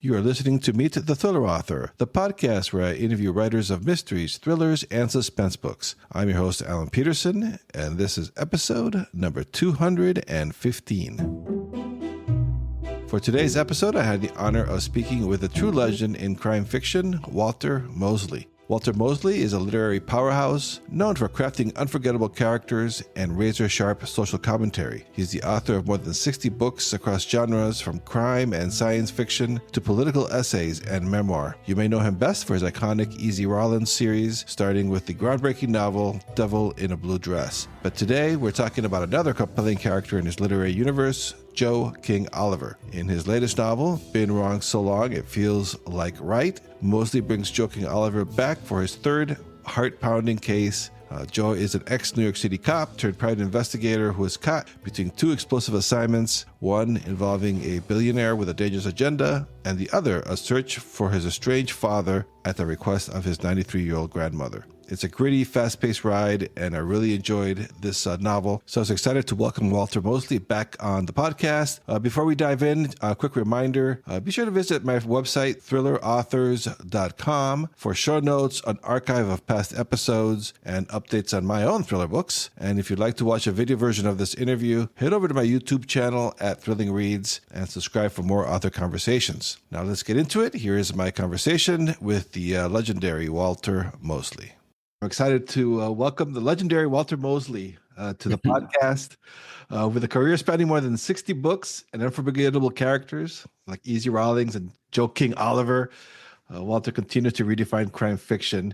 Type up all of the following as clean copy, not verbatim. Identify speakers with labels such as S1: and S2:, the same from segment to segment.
S1: You are listening to Meet the Thriller Author, the podcast where I interview writers of mysteries, thrillers, and suspense books. I'm your host, Alan Peterson, and this is episode number 215. For today's episode, I had the honor of speaking with a true legend in crime fiction, Walter Mosley. Walter Mosley is a literary powerhouse known for crafting unforgettable characters and razor-sharp social commentary. He's the author of more than 60 books across genres from crime and science fiction to political essays and memoir. You may know him best for his iconic Easy Rawlins series, starting with the groundbreaking novel Devil in a Blue Dress. But today, we're talking about another compelling character in his literary universe, Joe King Oliver. In his latest novel, Been Wrong So Long It Feels Like Right, Mosley brings Joe King Oliver back for his third heart-pounding case. Joe is an ex-New York City cop turned private investigator who is caught between two explosive assignments, one involving a billionaire with a dangerous agenda, and the other a search for his estranged father at the request of his 93-year-old grandmother. It's a gritty, fast-paced ride, and I really enjoyed this novel. So I was excited to welcome Walter Mosley back on the podcast. Before we dive in, a quick reminder, be sure to visit my website, thrillerauthors.com, for show notes, an archive of past episodes, and updates on my own thriller books. And if you'd like to watch a video version of this interview, head over to my YouTube channel at Thrilling Reads and subscribe for more author conversations. Now let's get into it. Here is my conversation with the legendary Walter Mosley. I'm excited to welcome the legendary Walter Mosley to the podcast. With a career spanning more than 60 books and unforgettable characters like Easy Rawlins and Joe King Oliver, Walter continues to redefine crime fiction.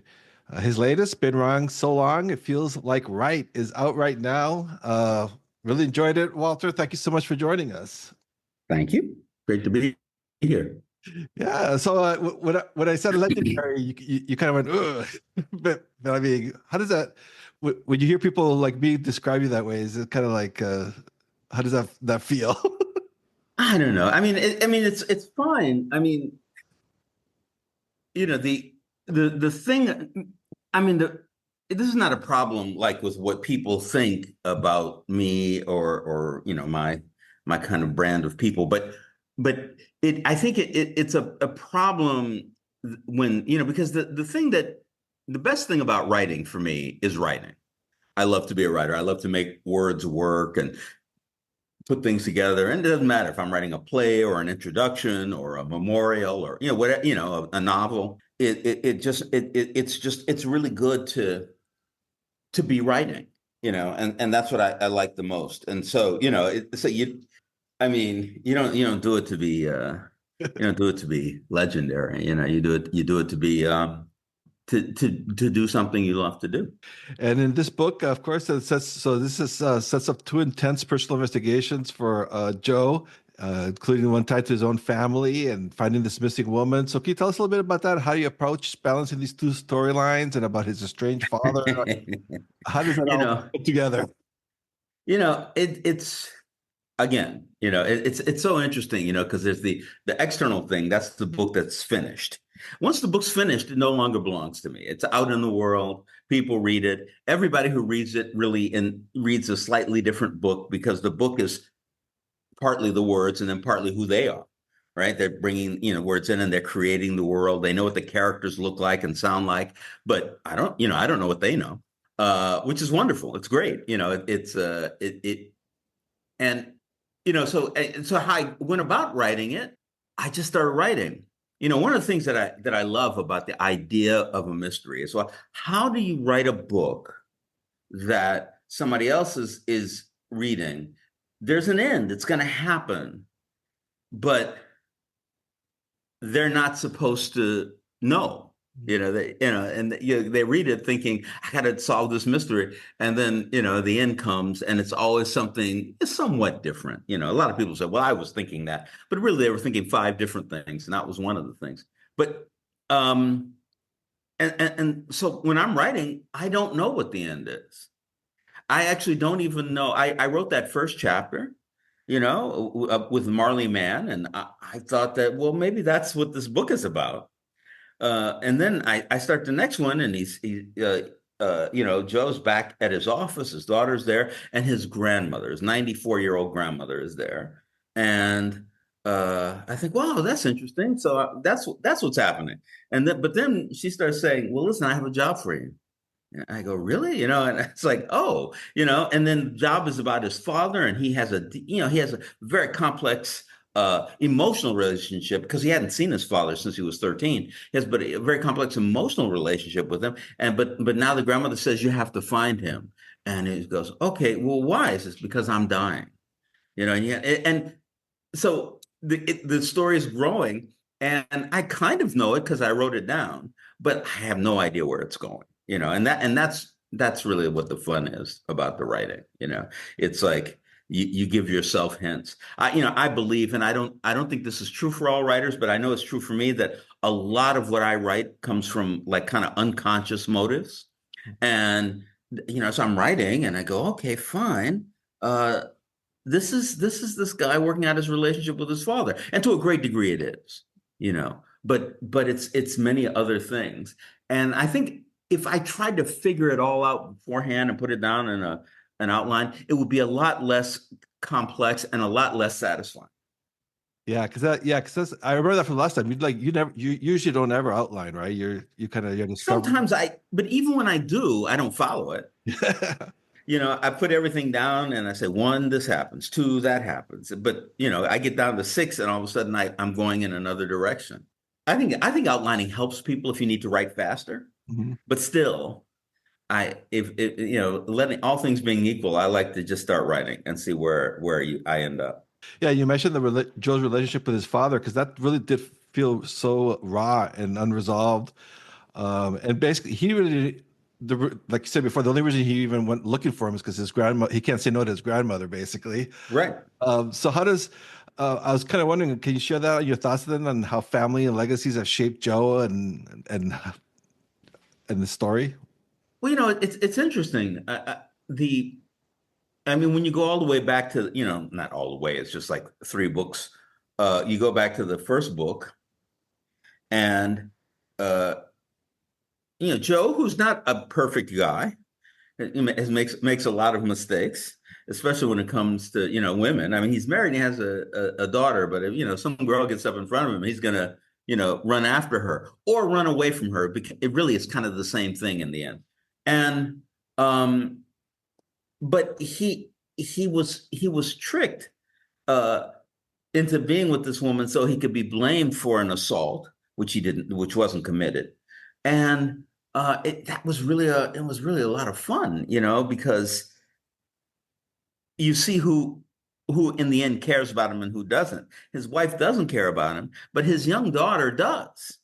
S1: His latest, Been Wrong So Long It Feels Like Right, is out right now. Really enjoyed it, Walter. Thank you so much for joining us.
S2: Thank you. Great to be here.
S1: Yeah, so when I said legendary, you kind of went, ugh. But I mean, how does that, when you hear people like me describe you that way, is it kind of like, how does that feel?
S2: I don't know. I mean, it's fine. I mean, you know, the thing. I mean, this is not a problem like with what people think about me or you know my kind of brand of people, but I think it's a problem when, you know, because the best thing about writing for me is writing. I love to be a writer. I love to make words work and put things together. And it doesn't matter if I'm writing a play or an introduction or a memorial or, you know, whatever, you know, a novel. It's really good to be writing, you know, and that's what I like the most. And so, you know, I mean, you don't do it to be you don't do it to be legendary. You know, you do it to be to do something you love to do.
S1: And in this book, of course, sets up two intense personal investigations for Joe, including one tied to his own family and finding this missing woman. So can you tell us a little bit about that? How you approach balancing these two storylines and about his estranged father? How does that all put together?
S2: You know, it's. Again, you know, it's so interesting, you know, because there's the external thing. That's the book that's finished. Once the book's finished, it no longer belongs to me. It's out in the world. People read it. Everybody who reads it reads a slightly different book because the book is partly the words and then partly who they are, right? They're bringing, you know, words in and they're creating the world. They know what the characters look like and sound like, but I don't know what they know, which is wonderful. It's great. You know, and you know, so how I went about writing it, I just started writing. You know, one of the things that I love about the idea of a mystery is, well, how do you write a book that somebody else is reading? There's an end. It's going to happen, but they're not supposed to know. You know, they read it thinking, I got to solve this mystery. And then, you know, the end comes and it's always something somewhat different. You know, a lot of people say, well, I was thinking that, but really they were thinking 5 different things. And that was one of the things. But, and so when I'm writing, I don't know what the end is. I actually don't even know. I wrote that first chapter, you know, with Marley Mann. And I thought that, well, maybe that's what this book is about. And then I start the next one, and he's Joe's back at his office. His daughter's there, and his grandmother, his 94-year-old grandmother, is there. And I think, wow, that's interesting. So that's what's happening. And then, but then she starts saying, well, listen, I have a job for you. And I go, really? And it's like, oh, and then the job is about his father, and he has a very complex emotional relationship because he hadn't seen his father since he was 13. He has but a very complex emotional relationship with him. And but now the grandmother says you have to find him. And he goes, okay, well, why? Is this because I'm dying? And so the story is growing, and I kind of know it because I wrote it down, but I have no idea where it's going. And that's really what the fun is about the writing. It's like you give yourself hints. I believe, and I don't think this is true for all writers, but I know it's true for me that a lot of what I write comes from like kind of unconscious motives. And so I'm writing and I go, okay, fine. This guy working out his relationship with his father, and to a great degree it is, but it's many other things. And I think if I tried to figure it all out beforehand and put it down in an outline, it would be a lot less complex and a lot less satisfying.
S1: Because I remember that from last time. You usually don't ever outline, right? You're discovering.
S2: Sometimes but even when I do, I don't follow it. I put everything down and I say, one, this happens, two, that happens. But, I get down to six and all of a sudden I'm going in another direction. I think outlining helps people if you need to write faster,
S1: Mhm.
S2: but still, if letting all things being equal, I like to just start writing and see where I end up.
S1: Yeah, you mentioned Joe's relationship with his father because that really did feel so raw and unresolved. And basically, he really, like you said before, the only reason he even went looking for him is because his grandma, he can't say no to his grandmother, basically.
S2: Right.
S1: So how does, I was kind of wondering, can you share that your thoughts then on how family and legacies have shaped Joe and the story?
S2: Well, it's interesting. I mean, when you go all the way back to, not all the way, it's just like three books. You go back to the first book, and uh, Joe, who's not a perfect guy, makes a lot of mistakes, especially when it comes to women. I mean, he's married and he has a daughter, but if some girl gets up in front of him, he's gonna run after her or run away from her because it really is kind of the same thing in the end. And um, but he was tricked uh, into being with this woman so he could be blamed for an assault, which he didn't, which wasn't committed. And it was really a lot of fun, because you see who in the end cares about him and who doesn't. His wife doesn't care about him, but his young daughter does,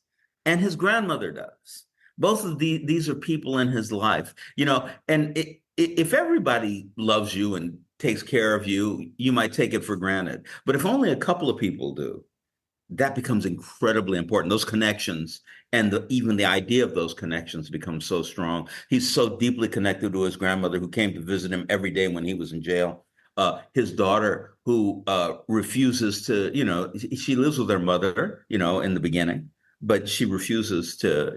S2: and his grandmother does. Both of these are people in his life, and if everybody loves you and takes care of you, you might take it for granted. But if only a couple of people do, that becomes incredibly important. Those connections and even the idea of those connections becomes so strong. He's so deeply connected to his grandmother who came to visit him every day when he was in jail. His daughter who refuses to, she lives with her mother, in the beginning, but she refuses to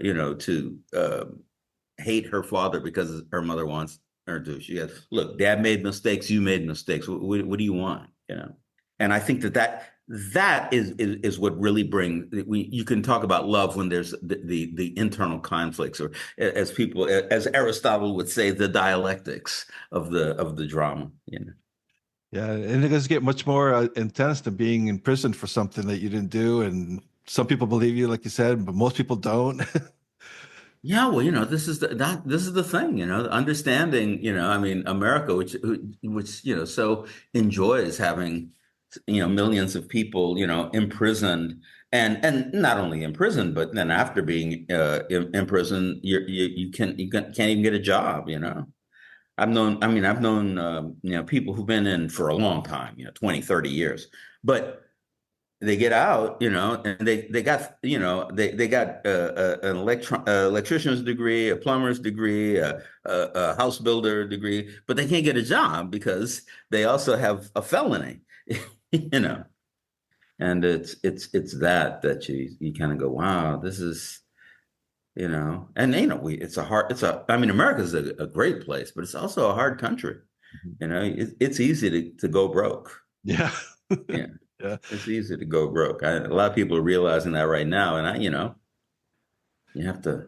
S2: hate her father because her mother wants her to. She goes, look, dad made mistakes. You made mistakes. What do you want? And I think that is what really brings. You can talk about love when there's the internal conflicts, or as Aristotle would say, the dialectics of the drama.
S1: Yeah, and it does get much more intense than being in prison for something that you didn't do. And some people believe you, like you said, but most people don't.
S2: Yeah, well, this is the thing, understanding, I mean, America, which so enjoys having, millions of people, imprisoned, and not only imprisoned, but then after being imprisoned, can't even get a job. I've known people who've been in for a long time, 20, 30 years, but they get out, and they got an electrician's degree, a plumber's degree, a house builder degree, but they can't get a job because they also have a felony, you know. And it's that you kind of go, wow, this is, and I mean, America's a great place, but it's also a hard country. It's easy to go broke.
S1: Yeah.
S2: Yeah.
S1: Yeah.
S2: It's easy to go broke. A lot of people are realizing that right now, and you have to,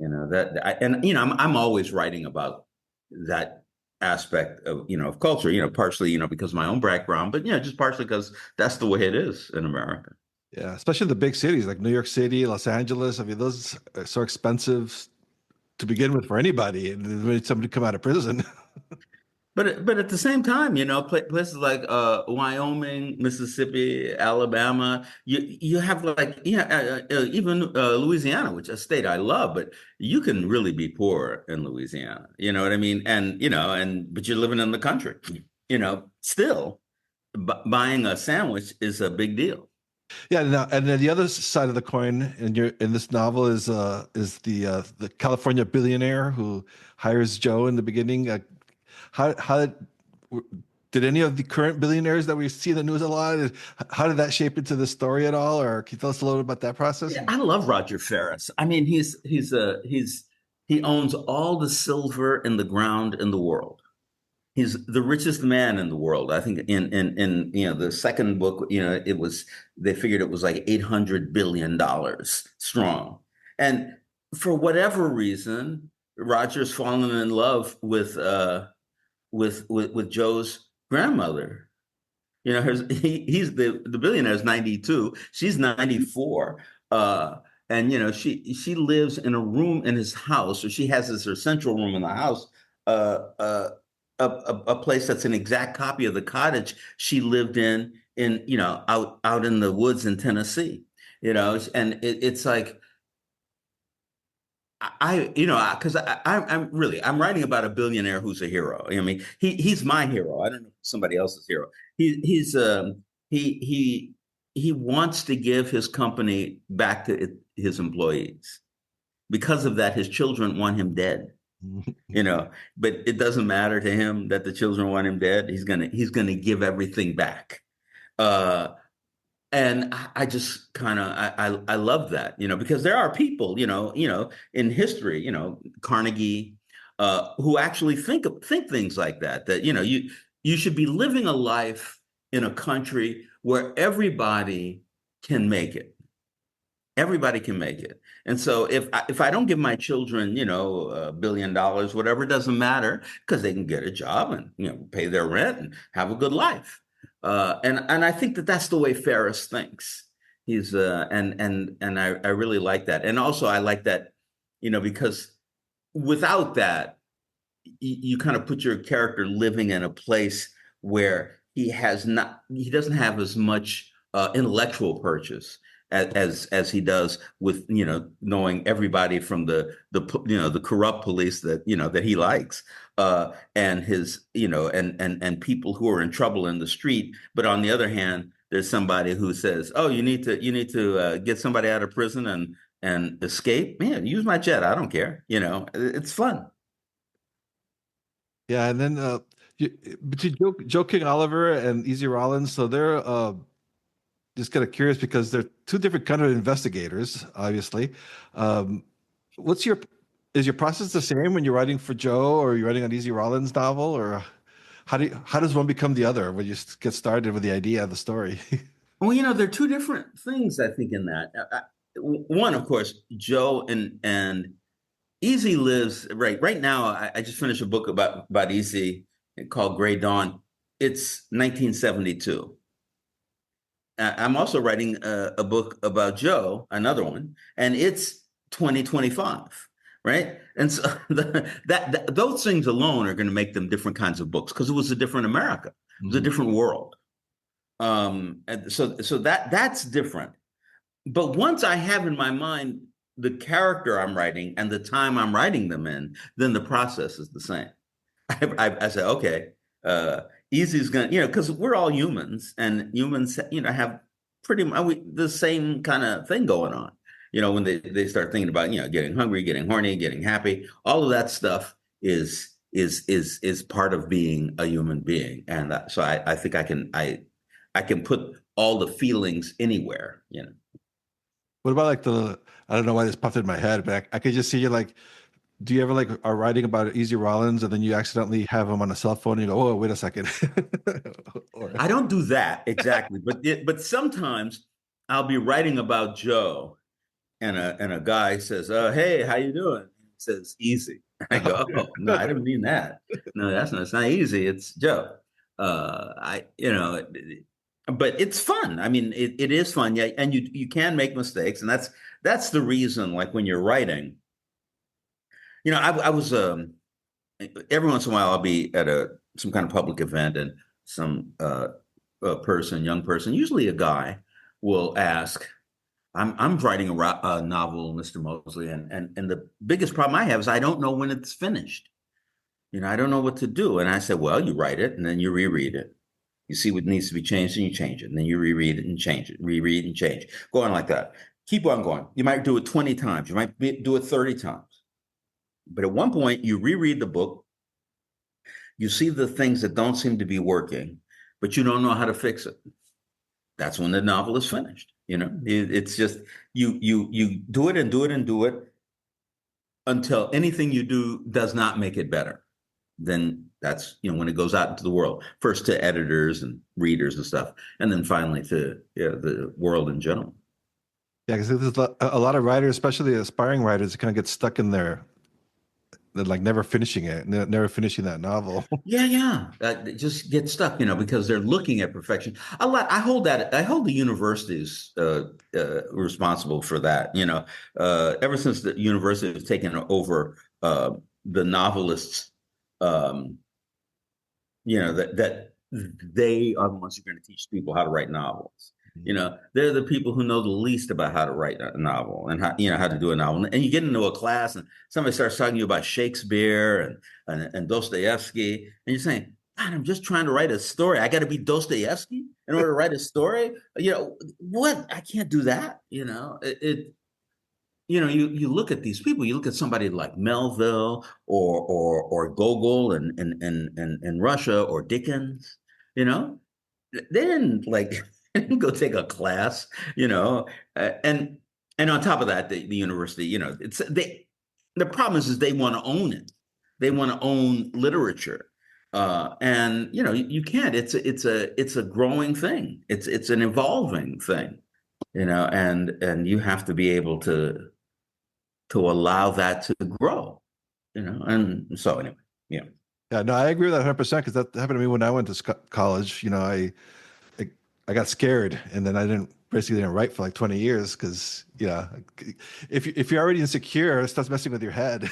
S2: I'm always writing about that aspect of, of culture, partially, because of my own background, but just partially because that's the way it is in America.
S1: Yeah, especially the big cities like New York City, Los Angeles. I mean, those are so expensive to begin with for anybody. And when somebody come out of prison,
S2: But at the same time, places like Wyoming, Mississippi, Alabama, you have like even Louisiana, which is a state I love, but you can really be poor in Louisiana. You know what I mean? And but you're living in the country. Still buying a sandwich is a big deal.
S1: yeah. Now, and then the other side of the coin in this novel is the California billionaire who hires Joe in the beginning. How did any of the current billionaires that we see in the news a lot? How did that shape into the story at all? Or can you tell us a little bit about that process?
S2: Yeah, I love Roger Ferris. I mean, he owns all the silver in the ground in the world. He's the richest man in the world. I think in the second book, they figured it was like $800 billion strong. And for whatever reason, Roger's fallen in love with Joe's grandmother. He's the billionaire is 92. She's 94. And she lives in a room in his house, or she has her central room in the house, uh, uh, a place that's an exact copy of the cottage she lived out in the woods in Tennessee. And it's like because I'm writing about a billionaire who's a hero. I mean, he's my hero. I don't know if somebody else's hero. He he wants to give his company back to his employees. Because of that, his children want him dead. But it doesn't matter to him that the children want him dead. He's gonna give everything back. Uh, and I just kind of I love that, because there are people, in history, Carnegie, who actually think things like that. That you should be living a life in a country where everybody can make it. Everybody can make it. And so if I don't give my children, $1 billion, whatever, it doesn't matter because they can get a job and pay their rent and have a good life. And I think that that's the way Ferris thinks. He's and I really like that. And also I like that, because without that, you kind of put your character living in a place where he doesn't have as much intellectual purchase as he does with knowing everybody from the corrupt police that he likes, and his and people who are in trouble in the street. But on the other hand, there's somebody who says, oh, you need to get somebody out of prison and escape. Man, use my jet, I don't care. It's fun.
S1: Yeah, and then between Joe King Oliver and Easy Rollins, so they're just kind of curious because they're two different kind of investigators, obviously. Um, what's your is your process the same when you're writing for Joe or you're writing an Easy Rollins novel, or how does one become the other when you get started with the idea of the story?
S2: Well, there are two different things I think in that. One, of course, Joe and Easy lives right now. I just finished a book about Easy called Gray Dawn. It's 1972. I'm also writing a book about Joe, another one, and it's 2025, right? And so those things alone are going to make them different kinds of books because it was a different America, it was a
S1: Mhm.
S2: different world. And so that's different. But once I have in my mind the character I'm writing and the time I'm writing them in, then the process is the same. I say, okay, uh, Easy's gonna, because we're all humans, and humans, have pretty much the same kind of thing going on. When they start thinking about, getting hungry, getting horny, getting happy, all of that stuff is part of being a human being, and so I think I can put all the feelings anywhere.
S1: What about like I don't know why this popped in my head, but I could just see you like Do you ever like are writing about Easy Rollins and then you accidentally have him on a cell phone and you go, oh, wait a second. Or
S2: I don't do that exactly, but sometimes I'll be writing about Joe, and a guy says, "Hey, how you doing?" He says, "Easy." I go,
S1: okay.
S2: "Oh no, I didn't mean that. No, that's not. It's not easy. It's Joe." I, but it's fun. I mean, it is fun. Yeah, and you can make mistakes, and that's the reason. Like when you're writing, I was every once in a while I'll be at some kind of public event, and some young person, usually a guy, will ask. I'm writing a novel, Mr. Mosley, and the biggest problem I have is I don't know when it's finished. I don't know what to do. And I said, well, you write it and then you reread it. You see what needs to be changed and you change it. And then you reread it and change it, reread and change. Go on like that. Keep on going. You might do it 20 times. You might do it 30 times. But at one point, you reread the book. You see the things that don't seem to be working, but you don't know how to fix it. That's when the novel is finished. It's just you do it and do it and do it until anything you do does not make it better. Then that's when it goes out into the world, first to editors and readers and stuff, and then finally to the world in general.
S1: Yeah, because there's a lot of writers, especially aspiring writers, kind of get stuck in there. They're like never finishing it, never finishing that novel.
S2: Yeah. They just get stuck, because they're looking at perfection. A lot. I hold the universities responsible for that. Ever since the university has taken over the novelists, um, that they are the ones who are going to teach people how to write novels. They're the people who know the least about how to write a novel and how to do a novel. And you get into a class and somebody starts talking to you about Shakespeare and Dostoevsky, and you're saying, God, I'm just trying to write a story. I got to be Dostoevsky in order to write a story. What? I can't do that. You look at these people. You look at somebody like Melville or Gogol in Russia, or Dickens. They didn't like they didn't go take a class. And on top of that, the university. It's they. The problem is they want to own it. They want to own literature, and you can't. It's a growing thing. It's an evolving thing. And you have to be able to allow that to grow, and so anyway, yeah.
S1: Yeah, no, I agree with that 100% because that happened to me when I went to college. I got scared, and then I didn't write for like 20 years because if you're already insecure, it starts messing with your head.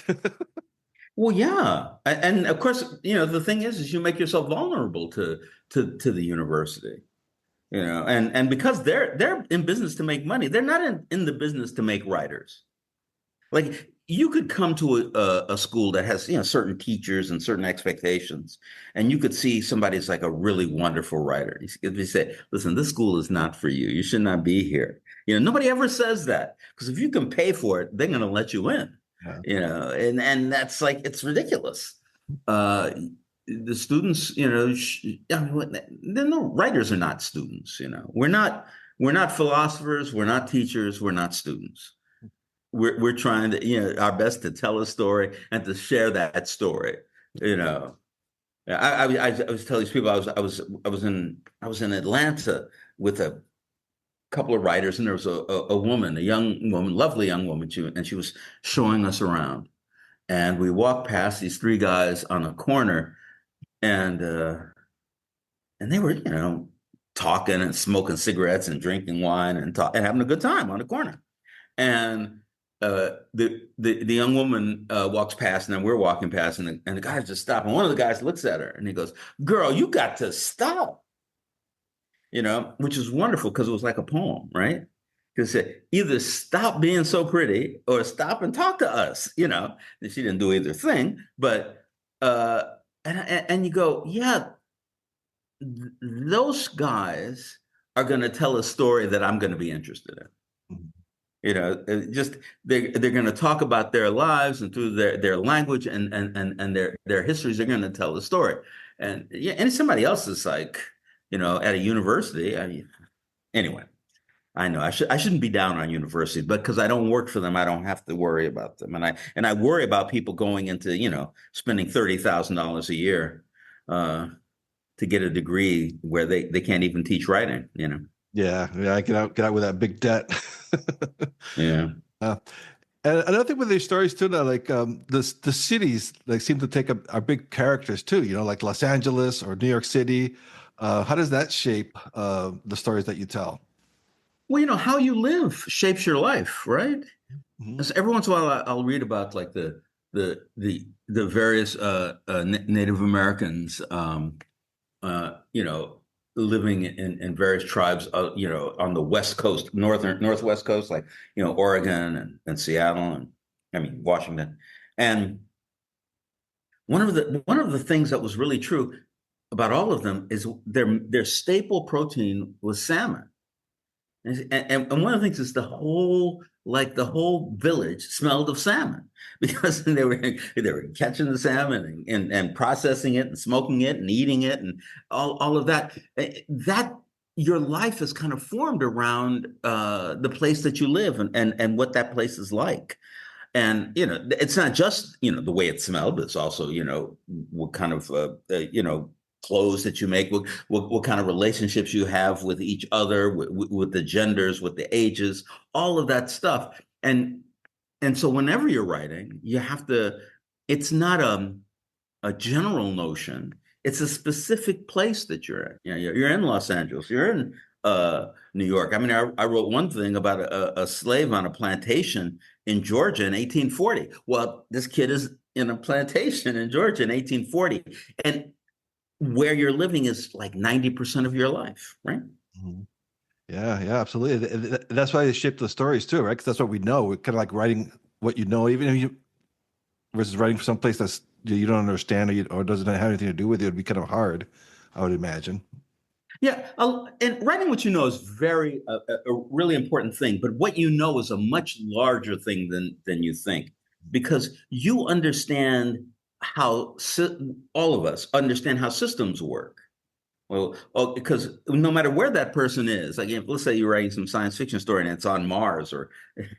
S2: Well, yeah, and of course, the thing is you make yourself vulnerable to the university, and because they're in business to make money, they're not in the business to make writers. Like you could come to a school that has certain teachers and certain expectations, and you could see somebody's like a really wonderful writer. They say, "Listen, this school is not for you. You should not be here." Nobody ever says that because if you can pay for it, they're going to let you in.
S1: Yeah.
S2: And that's like it's ridiculous. Uh, the students, no writers are not students. We're not philosophers. We're not teachers. We're not students. We're trying to our best to tell a story and to share that story. I was telling these people I was in Atlanta with a couple of writers, and there was a woman, a young woman, lovely young woman, she was showing us around, and we walked past these three guys on a corner, and they were talking and smoking cigarettes and drinking wine and having a good time on the corner. And the young woman walks past, and then we're walking past, and the guys just stop. And one of the guys looks at her and he goes, "Girl, you got to stop." Which is wonderful because it was like a poem, right? Because either stop being so pretty or stop and talk to us. And she didn't do either thing, but and you go, yeah, those guys are going to tell a story that I'm going to be interested in. Just they're going to talk about their lives, and through their language and their histories, they're going to tell the story. And yeah, and somebody else is like, at a university. Anyway, I know. I shouldn't be down on universities, but because I don't work for them, I don't have to worry about them. And I worry about people going into, spending $30,000 a year uh, to get a degree where they can't even teach writing.
S1: Yeah, yeah, get out with that big debt.
S2: Yeah.
S1: Uh, and another thing with these stories too, now, like the cities like seem to take up are big characters too. Like Los Angeles or New York City. How does that shape the stories that you tell?
S2: Well, how you live shapes your life, right?
S1: Hmm.
S2: And so every once in a while, I'll read about like the various Native Americans, living in various tribes, on the West Coast, Northwest coast, like Oregon and Seattle, and I mean Washington. And one of the things that was really true about all of them is their staple protein was salmon. And one of the things is the whole village smelled of salmon because they were catching the salmon and processing it and smoking it and eating it and all of that. That your life is kind of formed around the place that you live and what that place is like. And it's not just the way it smelled, but it's also what kind of clothes that you make, what kind of relationships you have with each other, with the genders, with the ages, all of that stuff. And so whenever you're writing, you have to. It's not a general notion. It's a specific place that you're in. You're in Los Angeles. You're in New York. I mean, I wrote one thing about a slave on a plantation in Georgia in 1840. Well, this kid is in a plantation in Georgia in 1840, and where you're living is like 90% of your life, right?
S1: Hmm. Yeah, yeah, absolutely. That's why they shape the stories too, right? Because that's what we know. We're kind of like writing what you know, even if you versus writing for some place that's you don't understand or doesn't have anything to do with you. It'd be kind of hard, I would imagine.
S2: Yeah, and writing what you know is very a really important thing. But what you know is a much larger thing than you think, because you understand how all of us understand how systems work. Well, because no matter where that person is, like let's say you're writing some science fiction story and it's on Mars or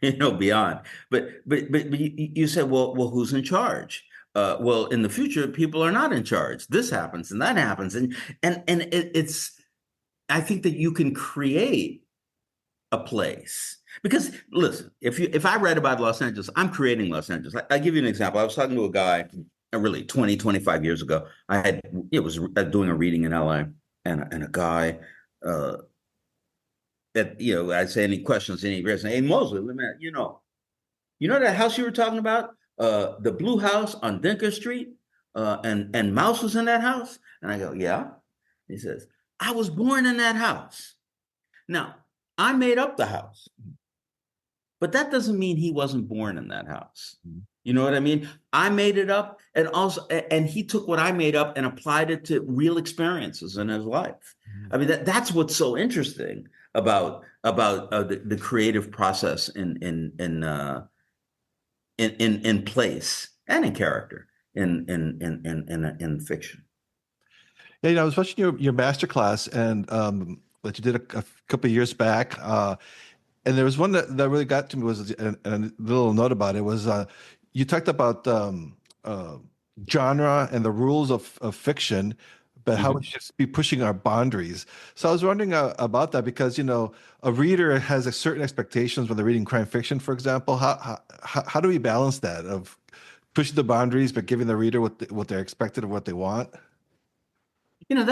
S2: beyond, but you said, well, who's in charge? Well, in the future, people are not in charge. This happens and that happens, and it's. I think that you can create a place because listen, if I read about Los Angeles, I'm creating Los Angeles. I give you an example. I was talking to a guy, really 20, 25 years ago. It was doing a reading in LA, and a guy uh that I'd say, any questions, any reason, hey Mosley, let me you know that house you were talking about, the blue house on Dinker Street, and Mouse was in that house, and I go, yeah. He says, I was born in that house. Now, I made up the house, but that doesn't mean he wasn't born in that house.
S1: Mhm.
S2: You know what I mean? I made it up, and he took what I made up and applied it to real experiences in his life.
S1: Mhm.
S2: I mean, that's what's so interesting about the creative process in place and in character in fiction.
S1: Yeah, I was watching your master class and that you did a couple of years back, and there was one that really got to me was a little note about it was you talked about uh, genre and the rules of fiction, but how we
S2: Mhm.
S1: should be pushing our boundaries. So I was wondering about that because a reader has a certain expectations when they're reading crime fiction, for example. How do we balance that of pushing the boundaries but giving the reader what they're expected of what they want?
S2: I mean,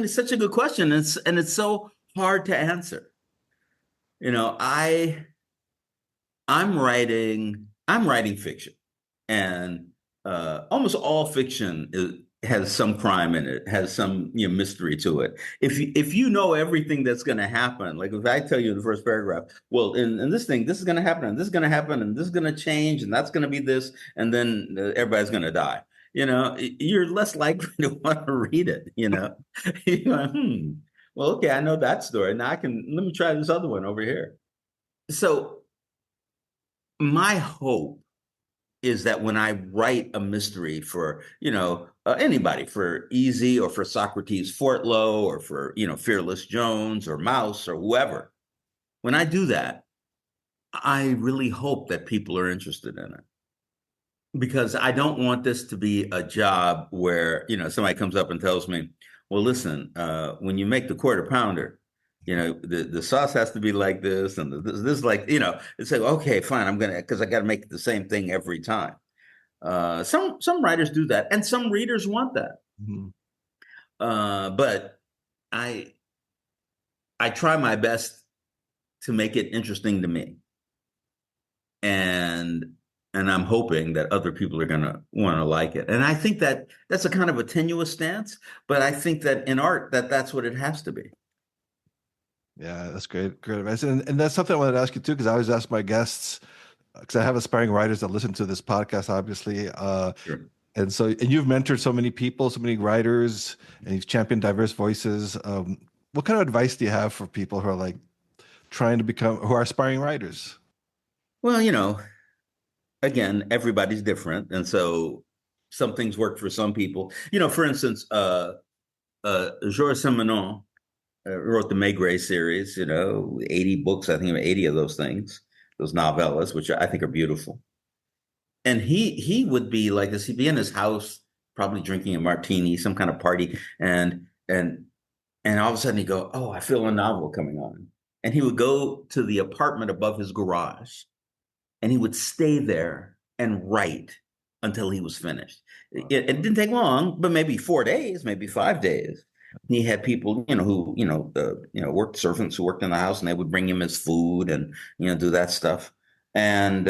S2: it's such a good question. And it's so hard to answer. You know, I'm writing fiction, and almost all fiction has some crime in it, has some mystery to it. If you know everything that's going to happen, like if I tell you in the first paragraph, well, in this thing, this is going to happen, and this is going to happen, and this is going to change, and that's going to be this, and then everybody's going to die. You're less likely to want to read it. You're going, well, okay, I know that story. Now let me try this other one over here. So my hope is that when I write a mystery for, anybody, for Easy or for Socrates Fortlow or for, Fearless Jones or Mouse or whoever, when I do that, I really hope that people are interested in it, because I don't want this to be a job where, somebody comes up and tells me, well, listen, when you make the quarter pounder, the sauce has to be like this and this like, it's like, okay, fine, because I got to make the same thing every time. Some writers do that, and some readers want that.
S1: Mhm.
S2: But I I try my best to make it interesting to me, and I'm hoping that other people are going to want to like it. And I think that that's a kind of a tenuous stance, but I think that in art that's what it has to be.
S1: Yeah, that's great. Great advice. And that's something I wanted to ask you too, because I always ask my guests, because I have aspiring writers that listen to this podcast, obviously.
S2: Sure.
S1: And you've mentored so many people, so many writers, and you've championed diverse voices. What kind of advice do you have for people who are like who are aspiring writers?
S2: Well, again, everybody's different, and so some things work for some people. For instance, Georges Simenon wrote the Maigret series. 80 books, I think, 80 of those things, those novellas, which I think are beautiful. And he would be like this. He'd be in his house, probably drinking a martini, some kind of party, and all of a sudden he'd go, "Oh, I feel a novel coming on," and he would go to the apartment above his garage, and he would stay there and write until he was finished. It didn't take long, but maybe 4 days, maybe 5 days. He had people, worked servants who worked in the house, and they would bring him his food and do that stuff, and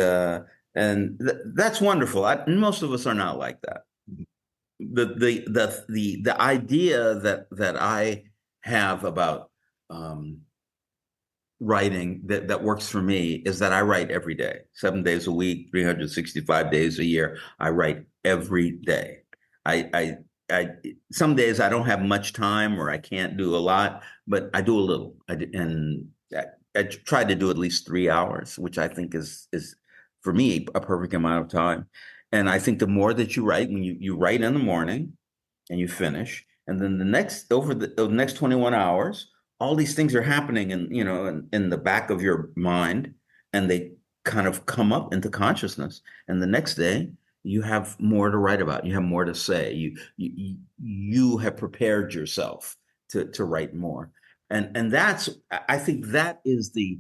S2: that's wonderful. Most of us are not like that. The idea that I have about writing that works for me is that I write every day, 7 days a week, 365 days a year. I write every day. I some days I don't have much time or I can't do a lot, but I do a little. I try to do at least 3 hours, which I think is for me a perfect amount of time. And I think the more that you write, when you write in the morning and you finish, and then the next 21 hours, all these things are happening in the back of your mind, and they kind of come up into consciousness. And the next day you have more to write about. You have more to say. You have prepared yourself to write more. And I think that is the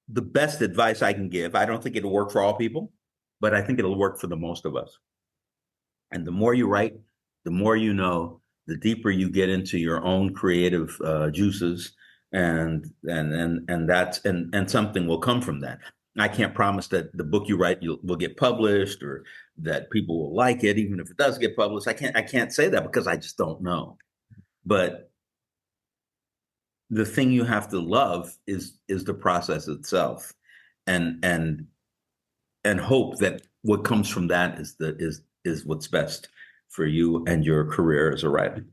S2: best advice I can give. I don't think it'll work for all people, but I think it'll work for the most of us. And the more you write, the more you know, the deeper you get into your own creative juices, and something will come from that. I can't promise that the book you write will get published, or that people will like it, even if it does get published. I can't say that because I just don't know. But the thing you have to love is the process itself, and hope that what comes from that is what's best for you and your career as a writer.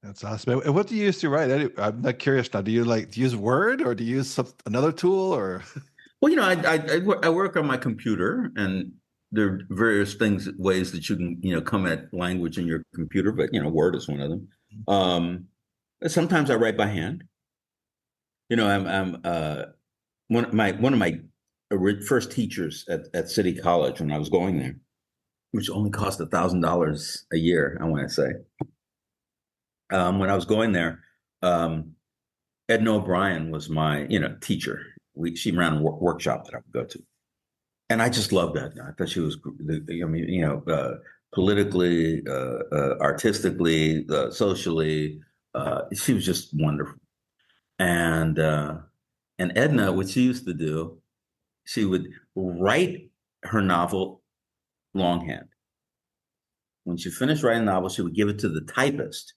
S1: That's awesome. And what do you use to write? I'm not curious now. Do you use Word, or do you use another tool, or?
S2: Well, I work on my computer, and there are various ways that you can, come at language in your computer, but, Word is one of them. Sometimes I write by hand. I'm one of my first teachers at City College when I was going there, which only cost $1,000 a year, I want to say. When I was going there, Edna O'Brien was my, teacher. She ran a workshop that I would go to, and I just loved that. I thought she was, politically, artistically, socially, she was just wonderful. And Edna, what she used to do, she would write her novel longhand. When she finished writing the novel, she would give it to the typist,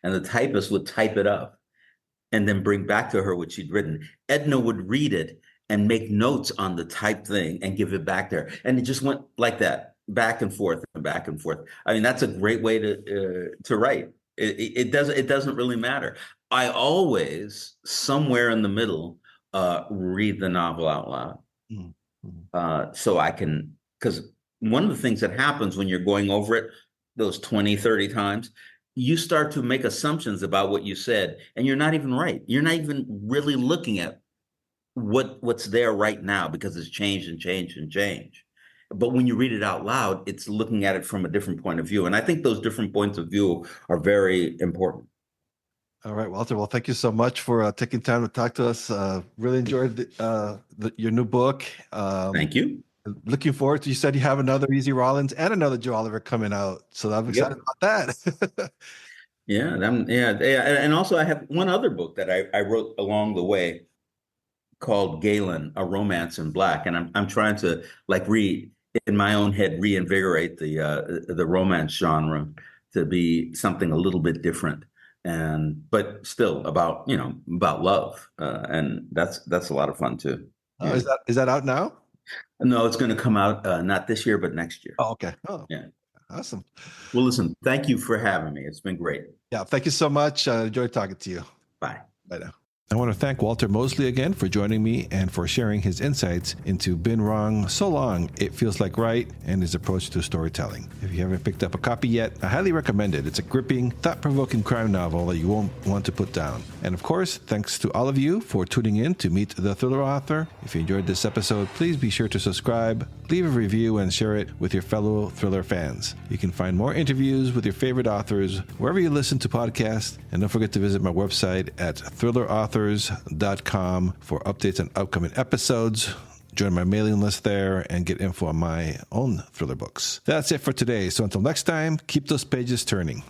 S2: and the typist would type it up and then bring back to her what she'd written. Edna would read it and make notes on the typed thing and give it back to her. And it just went like that, back and forth and back and forth. I mean, that's a great way to write. It doesn't really matter. I always, somewhere in the middle, read the novel out loud. So I can, because one of the things that happens when you're going over it those 20, 30 times, you start to make assumptions about what you said, and you're not even right. You're not even really looking at what's there right now because it's changed and changed and changed. But when you read it out loud, it's looking at it from a different point of view. And I think those different points of view are very important.
S1: All right, Walter. Well, thank you so much for taking time to talk to us. Really enjoyed your new book.
S2: Thank you.
S1: Looking forward to, you said you have another Easy Rollins and another Joe Oliver coming out. So I'm excited about that.
S2: Yeah, and also I have one other book that I wrote along the way called Galen, A Romance in Black, and I'm trying to in my own head reinvigorate the romance genre to be something a little bit different, but still about love, and that's a lot of fun too. Yeah.
S1: Is that out now?
S2: No, it's going to come out not this year, but next year.
S1: Oh, okay. Oh,
S2: yeah.
S1: Awesome.
S2: Well, listen, thank you for having me. It's been great.
S1: Yeah, thank you so much. Enjoyed talking to you.
S2: Bye.
S1: Bye now. I want to thank Walter Mosley again for joining me and for sharing his insights into Been Wrong So Long, It Feels Like Right, and his approach to storytelling. If you haven't picked up a copy yet, I highly recommend it. It's a gripping, thought-provoking crime novel that you won't want to put down. And of course, thanks to all of you for tuning in to meet the thriller author. If you enjoyed this episode, please be sure to subscribe, leave a review, and share it with your fellow thriller fans. You can find more interviews with your favorite authors wherever you listen to podcasts. And don't forget to visit my website at thrillerauthors.com for updates on upcoming episodes. Join my mailing list there and get info on my own thriller books. That's it for today. So until next time, keep those pages turning.